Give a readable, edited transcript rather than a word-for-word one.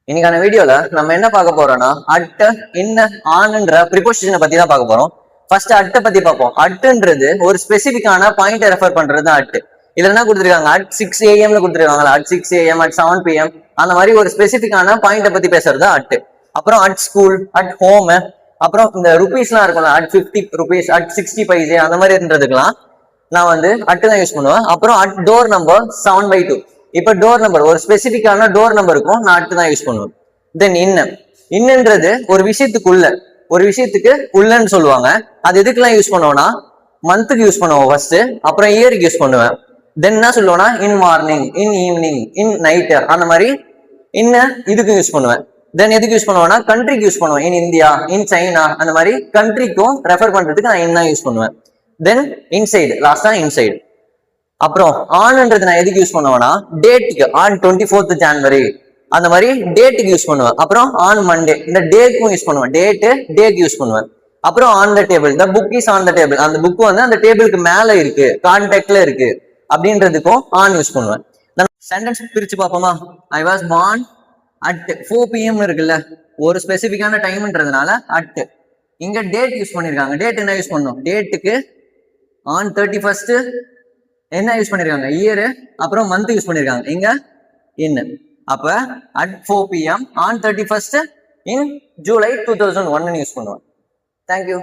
இன்னைக்கான வீடியோல நம்ம என்ன பார்க்க போறோம்னா அட் இன்ன ஆன்ன்ற ப்ரிபோசிஷனை பத்தி தான் பார்க்க போறோம். ஃபர்ஸ்ட் அட்டை பத்தி பார்ப்போம். அட்டுன்றது ஒரு ஸ்பெசிபிக்கான பாயிண்ட் ரெஃபர் பண்றது தான் அட்டு. இதுல என்ன கொடுத்துருக்காங்க, அட் 6 AM கொடுத்துருக்காங்களா, அட் 6 AM அட் 7 PM அந்த மாதிரி ஒரு ஸ்பெசிபிக்கான பாயிண்ட பத்தி பேசுறது அட்டு. அப்புறம் அட் ஸ்கூல், அட் ஹோம், அப்புறம் இந்த ருபீஸ்லாம் இருக்கும்ல, அட் 50 rupees, அட் 60 பைசே அந்த மாதிரி இருந்ததுக்கெல்லாம் நான் அட்டு தான் யூஸ் பண்ணுவேன். அப்புறம் அட் டோர் நம்பர் 7/2. இப்ப டோர் நம்பர் ஒரு ஸ்பெசிபிக்கான டோர் நம்பருக்கும் நான் அட்டு தான் யூஸ் பண்ணுவேன். தென் இன்னன்றது ஒரு விஷயத்துக்கு உள்ளன்னு சொல்லுவாங்க. அது எதுக்கெல்லாம் யூஸ் பண்ணுவோம்னா மந்த்துக்கு யூஸ் பண்ணுவோம் ஃபர்ஸ்ட், அப்புறம் இயருக்கு யூஸ் பண்ணுவேன். தென் என்ன சொல்லுவோம்னா இன் மார்னிங், இன் ஈவினிங், இன் நைட் அந்த மாதிரி இதுக்கு யூஸ் பண்ணுவேன். தென் எதுக்கு யூஸ் பண்ணுவேன்னா கண்ட்ரிக்கு யூஸ் பண்ணுவேன். இன் இந்தியா, இன் சைனா அந்த மாதிரி கண்ட்ரிக்கும் ரெஃபர் பண்றதுக்கு நான் இன் தான் யூஸ் பண்ணுவேன். தென் இன்சைடு, லாஸ்டா இன்சைடு. அப்புறம் ஆன்ன்றது நான் எதுக்கு யூஸ் பண்ணுவேன்னா டேட்டுக்கு, ஆன் 24th January அந்த மாதிரி டேட்டுக்கு யூஸ் பண்ணுவேன். அப்புறம் ஆன் மண்டே இந்த டேக்கும் யூஸ் பண்ணுவேன். டேக்கு யூஸ் பண்ணுவேன். அப்புறம் on the table, the book is on the table, அந்த புக் அந்த டேபிளுக்கு மேல இருக்கு, கான்டாக்ட்ல இருக்கு அப்படின்றதுக்கும் ஆன் யூஸ் பண்ணுவேன். சென்டென்ஸ் பிரிச்சு பார்ப்போமா. I was born at 4 PM இருக்குல்ல, ஒரு ஸ்பெசிபிக்கான டைம்ன்றதுனால அட். இங்க டேட் யூஸ் பண்ணிருக்காங்க. டேட் என்ன யூஸ் பண்ணும், டேட்டுக்கு ஆன் 31st என்ன யூஸ் பண்ணிருக்காங்க, இயர், அப்புறம் மந்த் யூஸ் பண்ணிருக்காங்க. இங்க இன். அப்ப at 4 PM on 31st in July 2001 use பண்ணுவோம். தேங்க்யூ.